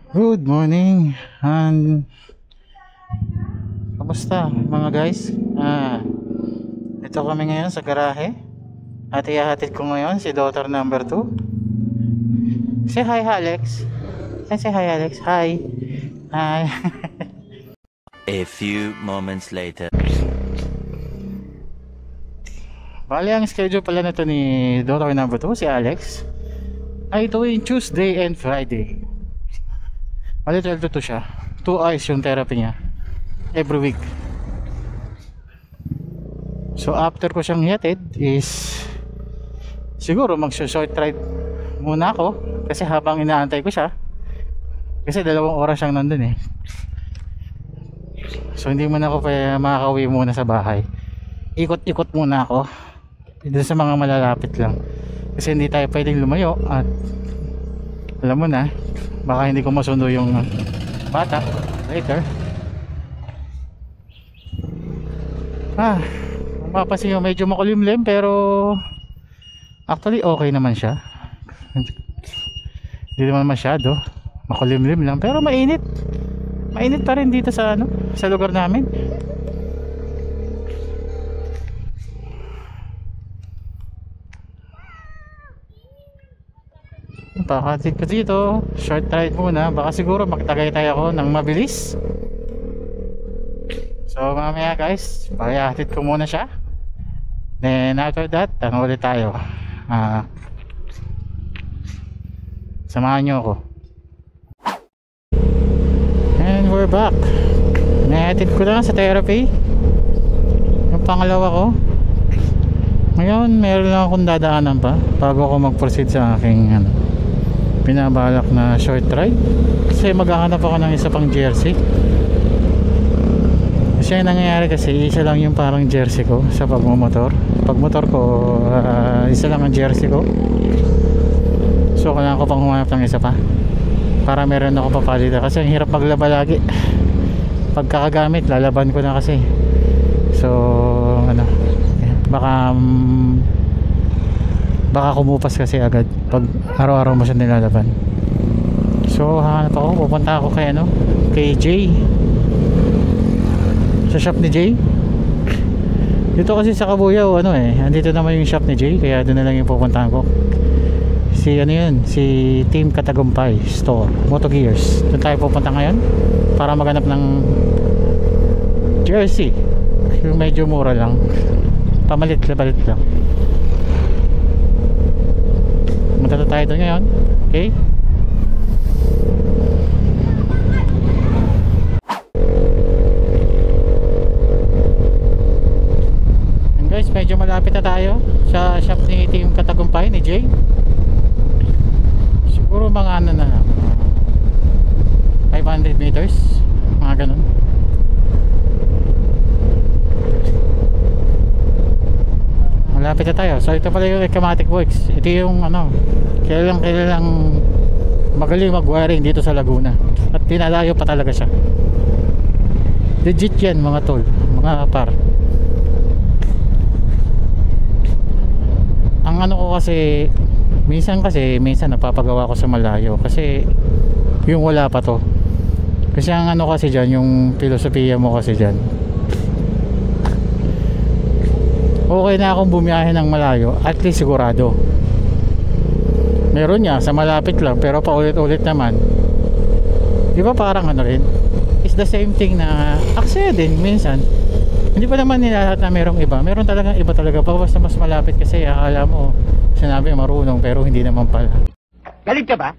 Good morning and kamusta mga guys? Ito kami ngayon sa garahe at ihahatid ko ngayon si daughter number 2. Say hi Alex. Say hi Alex. Hi. Hi. A few moments later. Bali ang schedule pala nito ni daughter number 2 si Alex ay tuwing Tuesday and Friday. Bali 12 to 2 siya. 2 hours yung therapy niya every week. So after ko siyang hihatid is siguro mag-short ride muna ako kasi habang inaantay ko siya, kasi 2 oras siyang nandun eh. So hindi muna ako pa makakauwi muna sa bahay. Ikot-ikot muna ako dito sa mga malalapit lang kasi hindi tayo pwedeng lumayo at alam mo na, baka hindi ko masundo yung bata later. Mapapansin nyo medyo makulimlim pero actually okay naman siya. Hindi naman masyado makulimlim lang pero mainit. Mainit pa rin dito sa sa lugar namin. Pakatid ko dito, short ride muna, baka siguro makitagaytay ako ng mabilis. So mamaya guys, pakihatid ko muna siya. Then after that, ulit tayo. Samahan nyo ako. And we're back. Nahatid ko lang sa therapy yung pangalawa ko. Ngayon meron lang akong dadaanan pa bago ako mag-proceed sa aking pinabalak na short ride kasi maghahanap ako ng isa pang jersey. Kasi yung nangyayari kasi isa lang yung parang jersey ko sa pagmumotor. Pagmotor ko isa lang ang jersey ko, so kailangan ko pang humanap ng isa pa para meron ako papalitan kasi ang hirap maglaba lagi. Pagkakagamit lalaban ko na kasi, so baka kumupas kasi agad pag araw-araw mo siya nilalaban. So hahanap ako, pupunta ako kay Jay, sa shop ni Jay. Dito kasi sa Kabuyaw andito naman yung shop ni Jay, kaya doon na lang yung pupuntahan ko. Si Team Katagumpay Store Moto Gears, doon tayo pupunta ngayon para maghanap ng jersey yung medyo mura lang, pamalit-labalit lang. Punta tayo doon ngayon. Okay? And guys, medyo malapit na tayo sa shop ni Team Katagumpay ni Jay. Siguro mga 500 meters, mga ganun. Malapit na tayo. So ito pala yung Ecamatic Works. Ito yung kilalang magaling mag-wiring dito sa Laguna. At pinalayo pa talaga siya. Legit yan mga tol, mga par. Ang ko kasi minsan napapagawa ko sa malayo kasi yung wala pa to. Kasi ang kasi dyan, yung filosofiya mo kasi dyan, okay na akong bumiyahe ng malayo, at least sigurado. Meron niya sa malapit lang pero paulit-ulit naman, di ba parang rin, it's the same thing na aksaya din minsan. Hindi pa naman nilahat na merong iba, meron talagang iba talaga pa, basta mas malapit kasi akala mo sinabi marunong pero hindi naman pala. Galit ka ba?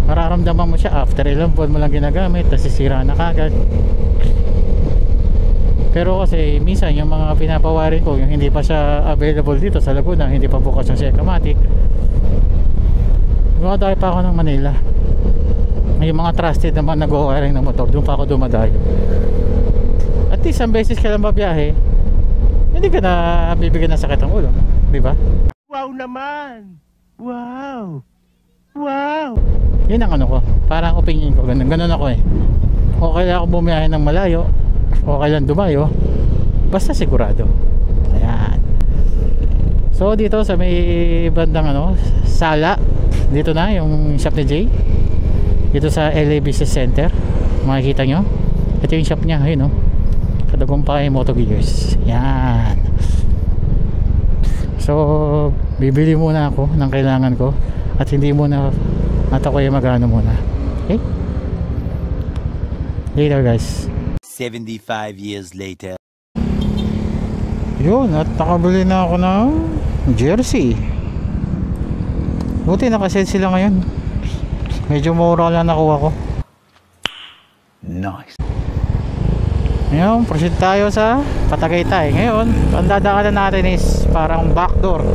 Mararamdaman mo siya after ilang buwan mo lang ginagamit, tapos sisira na kagad. Pero kasi minsan yung mga pinapawarin ko, yung hindi pa siya available dito sa Laguna, hindi pa bukas yung Ecamatic, dumadayo pa ako ng Manila. Yung mga trusted naman nag-o-wiring ng motor, doon pa ako dumadayo. At least ang beses ka lang mabiyahe, hindi ka na bibigyan ng sakit ng ulo, di ba? Wow naman! Wow! Wow! Yun ang ko, parang opinion ko, ganun ako eh. Okay lang ako bumiyahe ng malayo, okay lang dumayo, basta sigurado. Ayan. So dito sa may bandang Sala, dito na yung shop ni Jay. dito sa LA Business Center. Makikita nyo, ito yung shop niya, ayun, no? Kadagumpay Moto Gears. Yan. So bibili muna ako ng kailangan ko at hindi muna at ako yung magano muna. Okay, later guys. 75 years later. Yun, at nakabili na ako ng jersey. Buti nakaset sila ngayon. Medyo mura lang nakuha ko. Nice. Ngayon, proceed tayo sa Patagaytay. Ngayon, ang dadaanan natin is parang backdoor,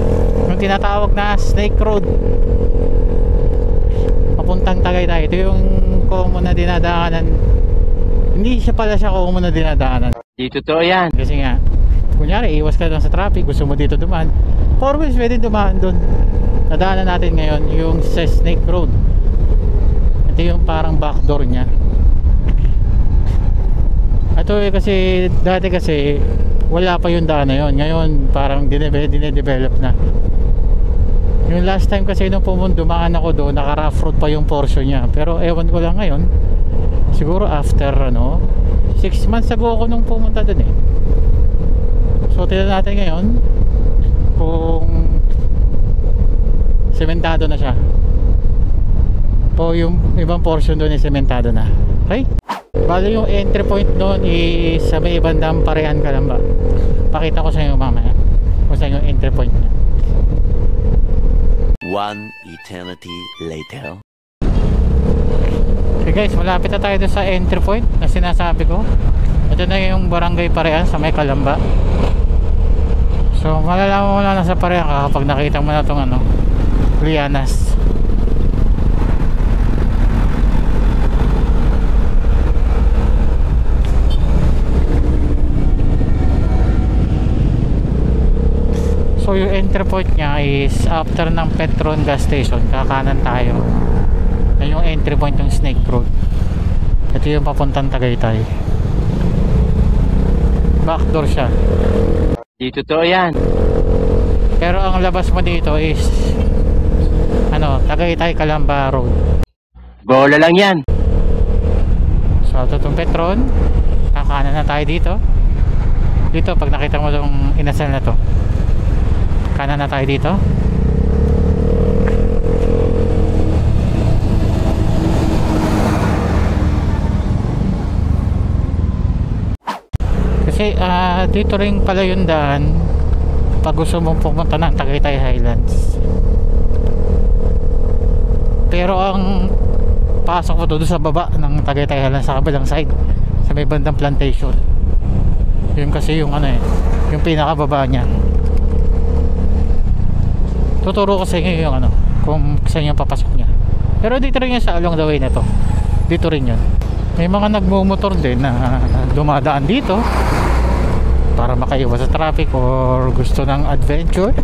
yung tinatawag na Snake Road papuntang Tagaytay. Ito yung common na dinadaanan. Hindi siya pala siya common na dinadaanan. Di totoo yan. Kasi nga, kunyari iwas ka lang sa traffic, gusto mo dito dumaan, 4 wheels pwede dumaan doon. Nadaanan natin ngayon yung sa Snake Road. Ito yung parang backdoor niya. Ito kasi dati kasi wala pa yung daan na yun. Ngayon parang dinedevelop na. Yung last time kasi nung dumaan ako doon, naka rough road pa yung portion niya. Pero ewan ko lang ngayon, siguro after 6 months ago ako nung pumunta doon eh. So tignan natin ngayon kung sementado na siya o yung ibang portion doon ay sementado na. Okay? Bali yung entry point doon is sa may bandang Parehan Calamba. Pakita ko sa inyo mamaya kung saan yung entry point niya. One eternity later. Okay guys, malapit na tayo doon sa entry point na sinasabi ko. Ito na yung Barangay Parehan sa may Calamba. So malalaman mo na nasa Parehan ka kapag nakita mo na itong Lianas. So yung entry point niya is after ng Petron gas station, kakanan tayo. Yan yung entry point ng Snake Road. Ito yung papuntang Tagaytay. Backdoor siya. Di totoo yan. Pero ang labas mo dito is Tagaytay Calamba Road. Bola lang yan. So ito itong Petron, kakanan na tayo dito. Dito pag nakita mo itong inasal na to, kanan na tayo dito. Kasi dito rin pala yung daan pag gusto mong pumunta ng Tagaytay Highlands. Pero ang pasok mo doon sa baba ng Tagaytay Highlands sa kabilang side, sa may bandang plantation. Yun kasi yung yung pinakababa niya. Tuturo ko sa inyo yung kung saan yung papasok niya. Pero dito rin yun sa along the way na to. Dito rin yun. May mga nagmumotor din na dumadaan dito para makaiwas sa traffic or gusto ng adventure.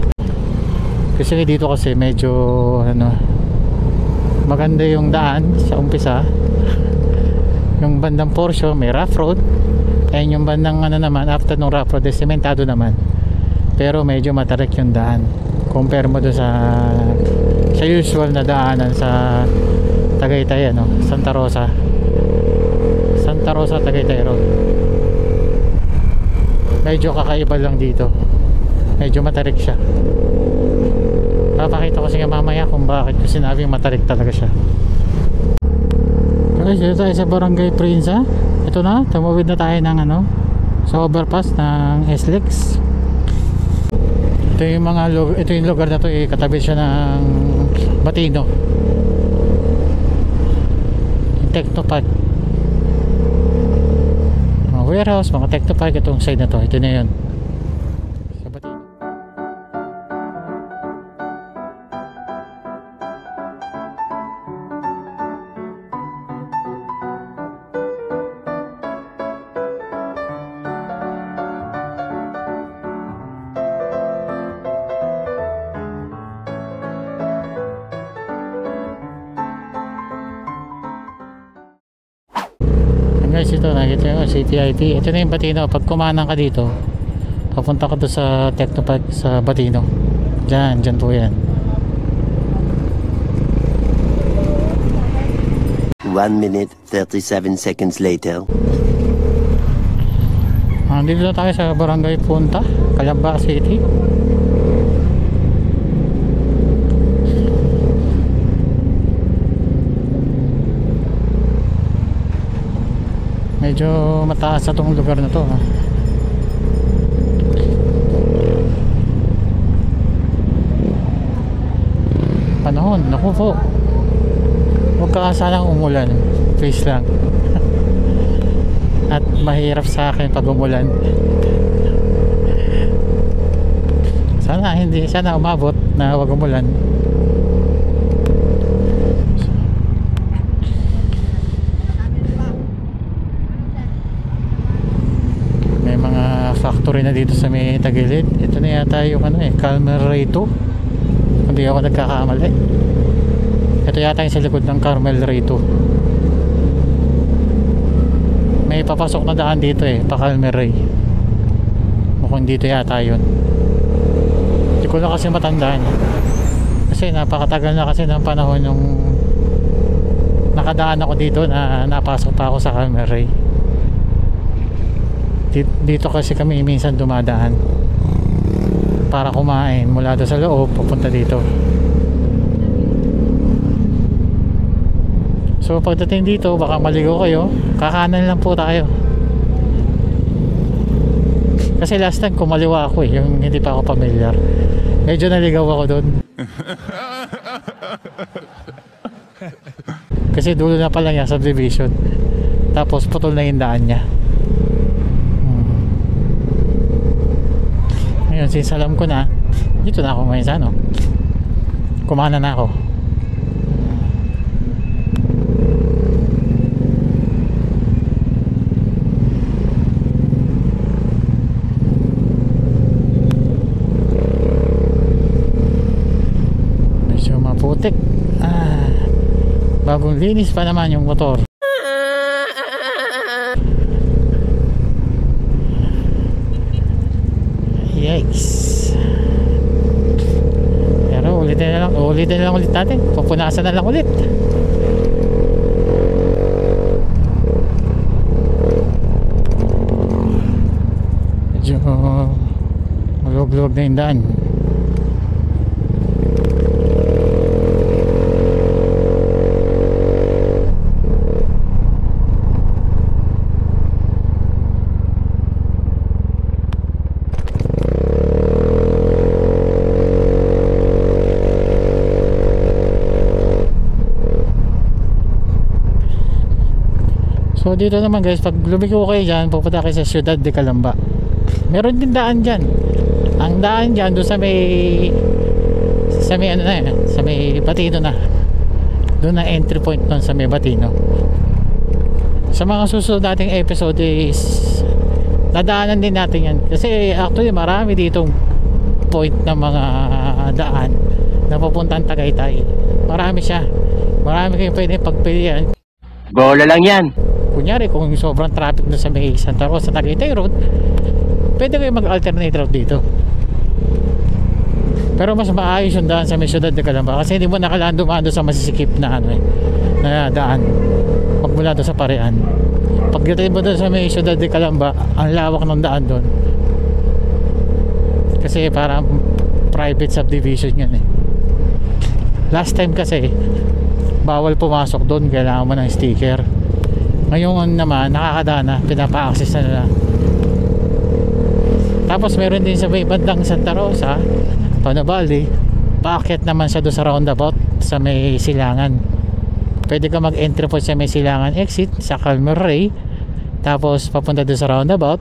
Kasi dito kasi medyo maganda yung daan sa umpisa. Yung bandang portion may rough road. Ayun yung bandang naman after ng rough road sementado naman. Pero medyo matarik yung daan compare mo doon sa usual na daanan sa Tagaytay Santa Rosa Tagaytay Road. Medyo kakaiba lang dito, medyo matarik siya. Papakita ko sa inyo mamaya kung bakit ko sinabing matarik talaga siya. Okay, dito tayo sa Barangay Prinsa. Ito na, tumawid na tayo ng sa overpass ng SLEX. Ito yung lugar na to, katabi siya ng Batino, Technopark, mga warehouse, mga Technopark. Itong side na to, ito na yun sa Batino. Guys, ito nakita nyo, CTIT. Ito na yung Batino. Pag kumanang ka dito, papunta ka doon sa Technopark sa Batino. Dyan po yan. 1 minute 37 seconds later. Dito na tayo sa Barangay Punta, Calamba City. Medyo mataas sa tong lugar na to, ha? Panahon, naku po, huwag ka sanang umulan, please lang. At mahirap sa akin pag umulan. Sana umabot na huwag umulan. May mga factory na dito sa may tagilid. Ito na yata yung Calmer Ray 2, hindi ako nagkakamali. Ito yata yung sa likod ng Carmel Ray 2. May papasok na daan dito pa Calmer Ray. Mukhang dito yata yun. Hindi ko lang kasi matandaan, kasi napakatagal na kasi ng panahon yung nakadaan ako dito na napasok pa ako sa Calmer Ray. Dito kasi kami minsan dumadaan para kumain mula doon sa loob pupunta dito. So pagdating dito baka maligo kayo, kakanan lang po tayo. Kasi last time kumaliwa ako yung hindi pa ako familiar. Medyo naligaw ako doon. Kasi dulo na pala niya subdivision, tapos putol na yung daan niya. Ngayon since alam ko na, dito na ako ngayon sa kumana na ako. Medyo maputik. Bagong linis pa naman yung motor. Yikes. Pero ulitin na lang ulit natin. Pupunasan na lang ulit. Medyo malugluwag na yung daan. So dito naman guys, pag lumiko kayo dyan, pupunta kayo sa Ciudad de Calamba. Meron din daan dyan. Ang daan dyan doon sa may sa may Batino na. Doon na entry point nun sa may Batino. Sa mga susunod nating episode is dadaanan din natin yan. Kasi actually marami ditong point ng mga daan na papuntang Tagaytay. Marami siya. Marami kayong pwede pagpilian. Bola lang yan. Kunyari kung sobrang traffic na sa may Santa Rosa Tagaytay Road, pwede kayo mag-alternate route dito. Pero mas maayos yung daan sa may Ciudad de Calamba, kasi hindi mo nakalaan dumaan doon sa masisikip na na daan magmula doon sa Parean. Pagdating mo doon sa may Ciudad de Calamba, ang lawak ng daan doon, kasi parang private subdivision yan Last time kasi bawal pumasok doon, kailangan mo ng sticker. Ngayon naman nakakadaan na, pinapa-access na nila. Tapos meron din sa may bandang Santa Rosa, Panabali, paakyat naman siya doon sa roundabout sa may Silangan. Pwede ka mag-entry po sa may Silangan exit sa Calmer Ray, tapos papunta doon sa roundabout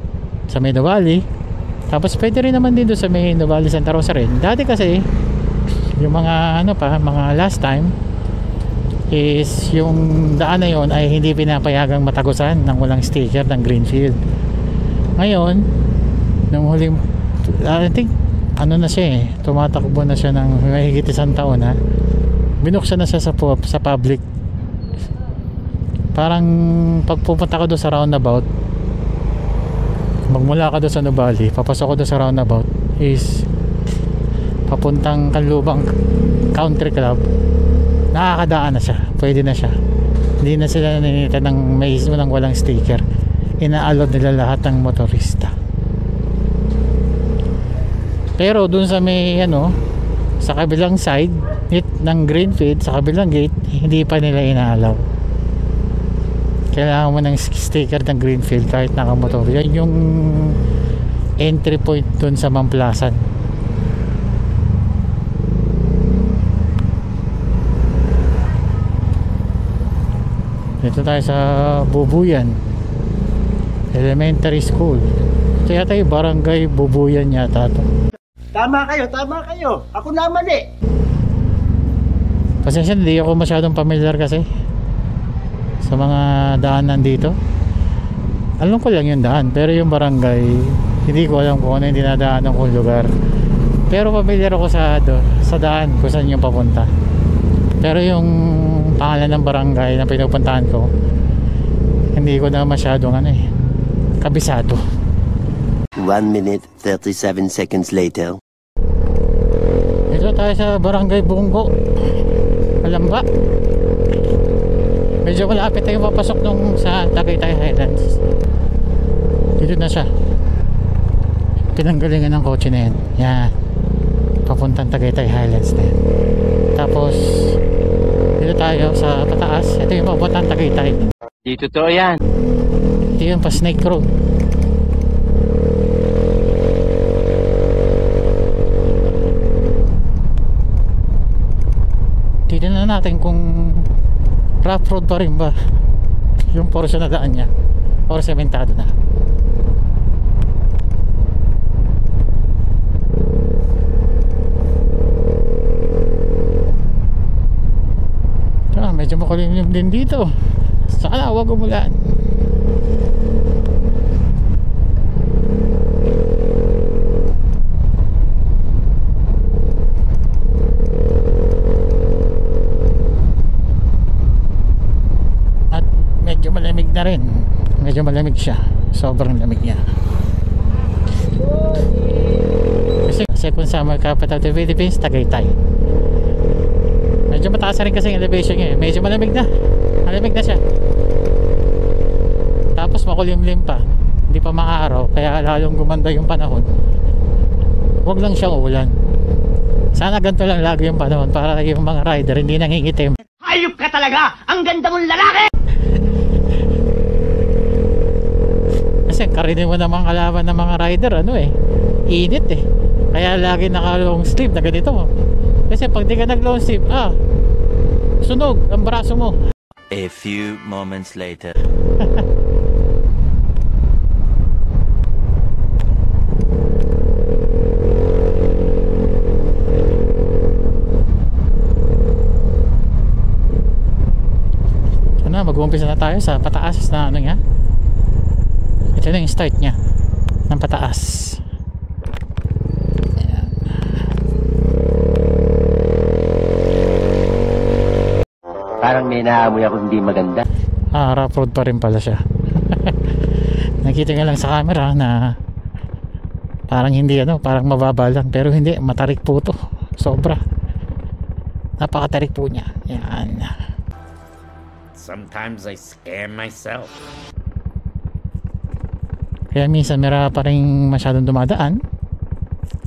sa may Nuvali. Tapos pwede rin naman din doon sa may Nuvali Santa Rosa rin. Dati kasi yung mga mga last time is yung daan na yon ay hindi pinapayagang matagusan ng walang sticker ng Greenfield. Ngayon nung huling I think na siya tumatakbo na siya ng mahigit isang taon binuksan na siya sa public. Parang pagpupunta ko doon sa roundabout, magmula ka doon sa Nubali, papasok ko doon sa roundabout is papuntang Kanlubang Country Club, nakakadaan na siya, pwede na siya. Hindi na sila naninita ng mismo ng walang sticker. Ina-allowed nila lahat ng motorista. Pero dun sa may sa kabilang side ng Greenfield, sa kabilang gate, hindi pa nila ina-allow. Kailangan mo ng sticker ng Greenfield kahit nakamotor. Yan yung entry point dun sa Mamplasan. Dito tayo sa Bubuyan Elementary School. Ito yata yung barangay Bubuyan yata to. Tama kayo. Ako naman eh. Pasensya, hindi ako masyadong familiar kasi sa mga daanan dito. Alam ko lang yung daan, pero yung barangay hindi ko alam kung ano yung dinadaanan kong lugar. Pero familiar ako sa daan kung saan yung papunta. Pero yung pangalan ng barangay na pinupuntahan ko, hindi ko na masyadong kabisado. 1 minute 37 seconds later. Dito tayo sa barangay Bunggo, Kalamba. Medyo malapit tayo papasok nung sa Tagaytay Highlands. Dito na siya. Pinanggalingan ng kotse na yan. Yan, papuntang Tagaytay Highlands na yan. Tapos dito tayo sa pataas. Ito yung papuntang Tagaytay. Di totoo yan. Ito yung pa Snake Road. Tignan na natin kung rough road pa rin ba yung portion na daan niya or sementado na. Medyo makulimlim din dito. Sana huwag umulan. At medyo malamig na rin. Medyo malamig siya. Sobrang lamig niya. Kasi second summer capital of the Philippines, Tagaytay. Medyo mataas rin kasi yung elevation niya. Medyo malamig na. Malamig na siya. Tapos makulimlim pa. Hindi pa makaaraw. Kaya lalong gumanda yung panahon. Huwag lang siyang ulan. Sana ganito lang lagi yung panahon para yung mga rider hindi nangingitim. Hayop ka talaga! Ang ganda mong lalaki! Kasi karinin mo namang kalaban ng mga rider, init eh. Kaya lagi naka long sleeve na ganito mo. Kasi pag di ka nag long sleeve, sunog ang braso mo. A few moments later. Mag-uumpisa na tayo sa pataas na niya. Ito na yung start niya ng pataas. Ayan. Parang may naamoy ako hindi maganda. Rough road pa rin pala siya. Nakita nga lang sa camera na parang hindi parang mababa lang, pero hindi, matarik po to. Sobra. Napakatarik po niya. Yan. Sometimes I scare myself. Kaya minsan meron pa rin masyadong dumadaan.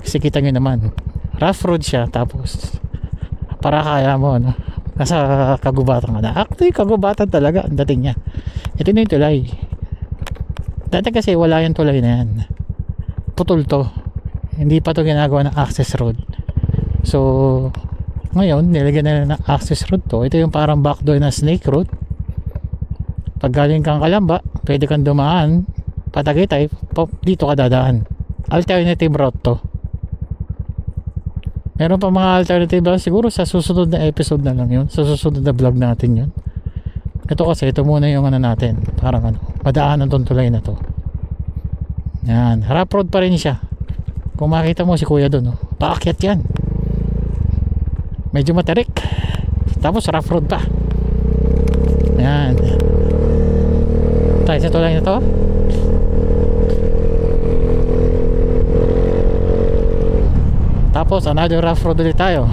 Kasi kita nyo naman, rough road siya, tapos para kaya mo nasa kagubatan ka na. Actually kagubatan talaga ang dating niya. Ito na yung tulay. Dati kasi wala yung tulay na yan. Putol to. Hindi pa to ginagawa ng access road. So ngayon nilagyan na ng access road to. Ito yung parang backdoor na Snake Road. Pag galing kang Kalamba, pwede kang dumaan Tagaytay, dito ka dadaan. Alternative route to. Meron pa mga alternative route, siguro sa susunod na episode na lang yun, sa susunod na vlog natin yun. Ito kasi, ito muna yung natin, parang madaanan tong tulay na to. Yan, rough road pa rin siya. Kung makita mo si kuya doon, paakyat yan. Medyo matarik, tapos rough road pa. Yan. Tayo sa tulay na to. Tapos another rough road ulit tayo.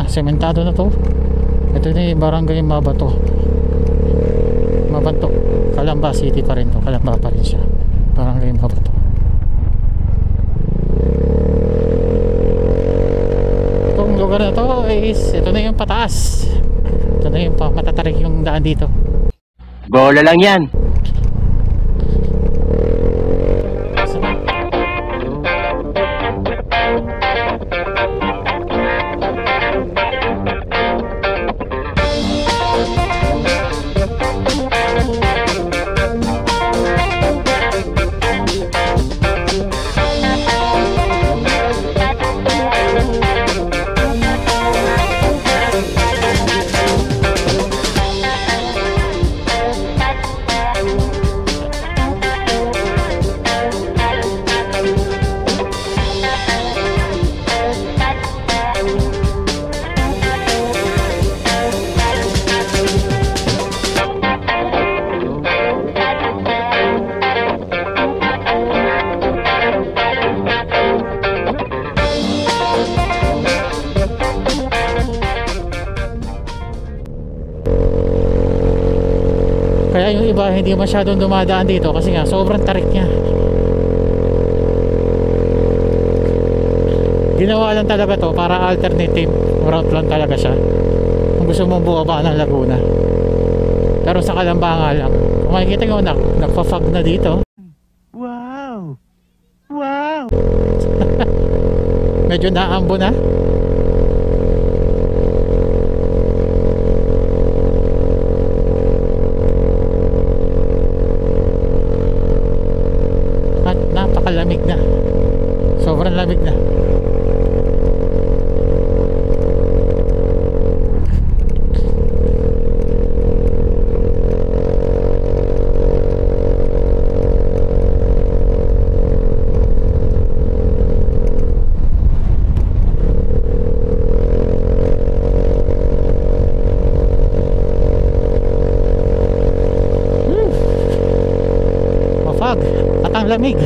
na, sementado na to. Ito na yung barangay Mabato. Mabanto, Calamba City pa rin to, Calamba pa rin siya, barangay Mabato. Itong lugar na to is, ito na yung pataas. Ito na yung matatarik yung daan dito. Bola lang yan. Kaya yung iba hindi masyadong dumadaan dito kasi nga sobrang tarik niya. Ginawa lang talaga to para alternative route lang talaga siya kung gusto mong bumaba ng Laguna. Pero sa Calamba nga lang, kung makikita nyo, nagpa-fog na dito. Wow! Wow! Medyo naambo na. At napakalamig na. Sobrang lamig na. At ang lamig.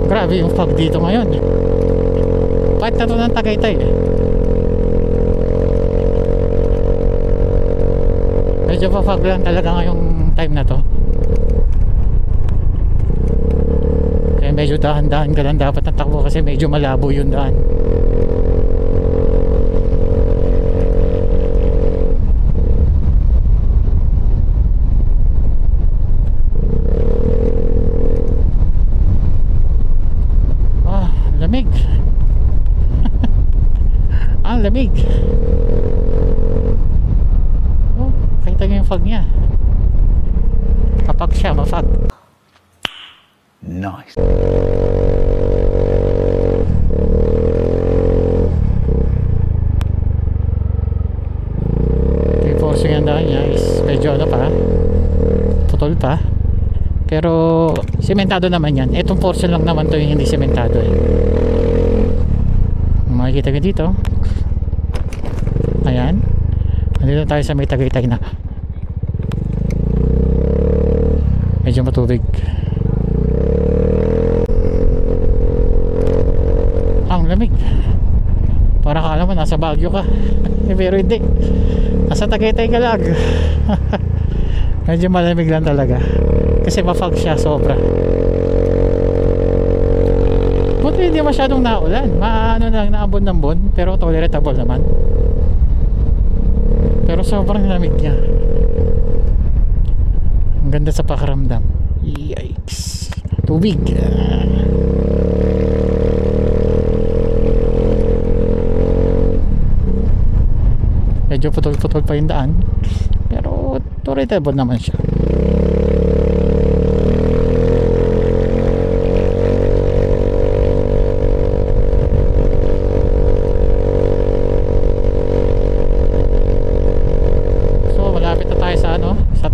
Grabe yung fog dito ngayon. Kahit na to ng Tagaytay medyo pa fog lang talaga ngayong time na to. Kaya medyo dahan-dahan ka lang dapat natakbo kasi medyo malabo yung daan. Lamig. Ang lamig. Oh, kita nyo yung fog niya. Kapag siya ma-fog. Nice. Yung forcing ang daan niya is medyo ano pa, putol pa. Pero sementado naman yan. Itong portion lang naman to yung hindi sementado makikita nyo dito. Ayan, nandito tayo sa may Tagaytay na. Medyo matubig. Ang lamig. Para akala mo nasa Baguio ka. Pero hindi, nasa Tagaytay ka lang. Medyo malamig lang talaga kasi ma-fog siya sobra. Buti hindi masyadong naulan, maano lang, naambon-ambon, pero tolerable naman. Pero sobrang lamig niya. Ang ganda sa pakiramdam. Yikes. Tubig. Medyo putol-putol pa yung daan, pero tolerable naman siya.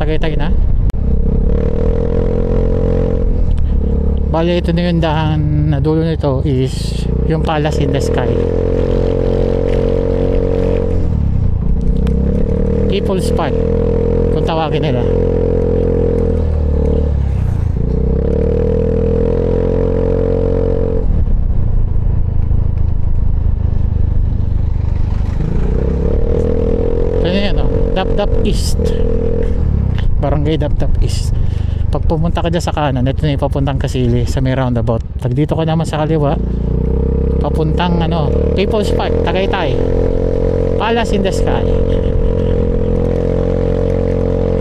Tagaytay na. Bale, ito na yung dahan na dulo nito is yung Palace in the Sky. People's Park kung tawagin nila. East. Barangay Dapdap East. Pag pumunta ka dyan sa kanan, ito na yung papuntang Kasili sa may roundabout. Pag dito ka naman sa kaliwa, papuntang People's Park, Tagaytay, Palace in the Sky.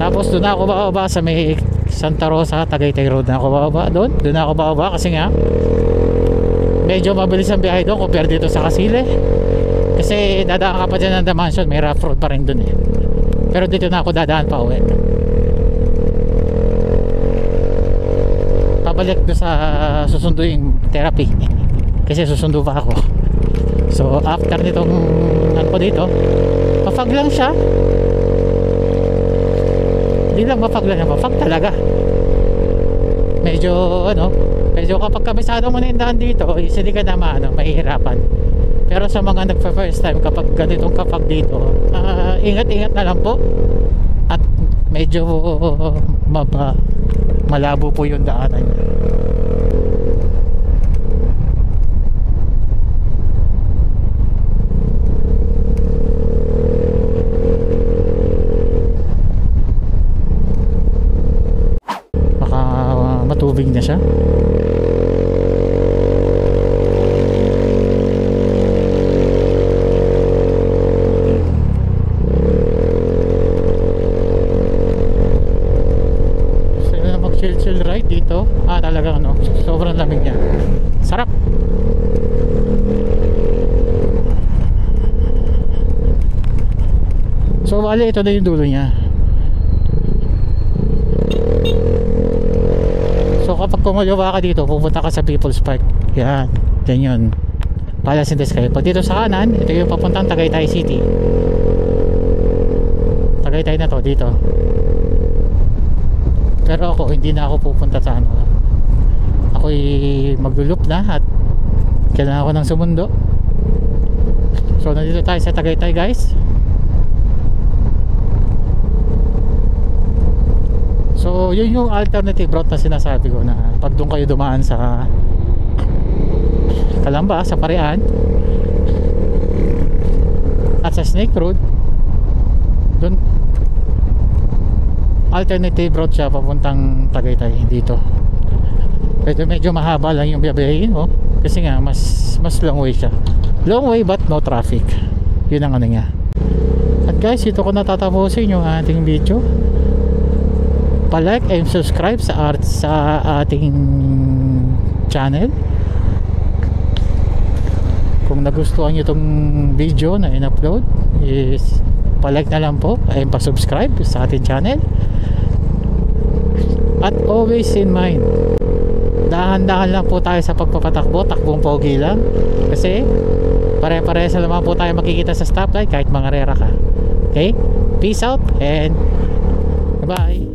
Tapos doon ako bababa sa may Santa Rosa, Tagaytay Road na ako bababa doon. Doon ako bababa kasi nga medyo mabilis ang biyahe doon compare dito sa Kasili. Kasi dadaan ka pa dyan ng The Mansion, may rough road pa rin doon eh. Pero dito na ako dadaan pa uwi. Pabalik doon sa susunduing therapy. Kasi susundo pa ako. So after nitong ko dito, mapag lang siya. Hindi lang mapag lang, mapag talaga. Medyo medyo kapag kabisado mo na yung daan dito, hindi ka naman mahihirapan. Pero sa mga nagpa first time, kapag ganitong kapag dito, ingat-ingat na lang po. At medyo malabo po yung daanan niya. Baka matubig na siya. Chill ride dito. Talagang sobrang lamig niya. Sarap. So bali ito na yung dulo niya. So kapag kumaliwa ka dito, pupunta ka sa People's Park. Yan. Yan yun. Palace in the Sky. Pag dito sa kanan, ito yung papuntang Tagaytay City. Tagaytay na to dito. Pero ako, hindi na ako pupunta sa ako'y maglulup na at kailangan ako ng sumundo. So nandito tayo sa Tagaytay guys. So yun yung alternative route na sinasabi ko, na pag doon kayo dumaan sa Calamba, sa Parian at sa Snake Road, doon alternative route siya papuntang Tagaytay dito. Pero medyo mahaba lang yung biyahein mo kasi nga mas long way siya. Long way but no traffic. Yun ang niya. At guys, ito ko natatapusin yung ating video. Pa-like and subscribe sa ating channel. Kung nagustuhan nyo itong video na in-upload, is pa-like na lang po and pa-subscribe sa ating channel. At always in mind, dahan-dahan lang po tayo sa pagpapatakbo, takbong pogi lang. Kasi pare-parehas naman po tayo makikita sa stoplight kahit mga rera ka. Okay? Peace out and bye.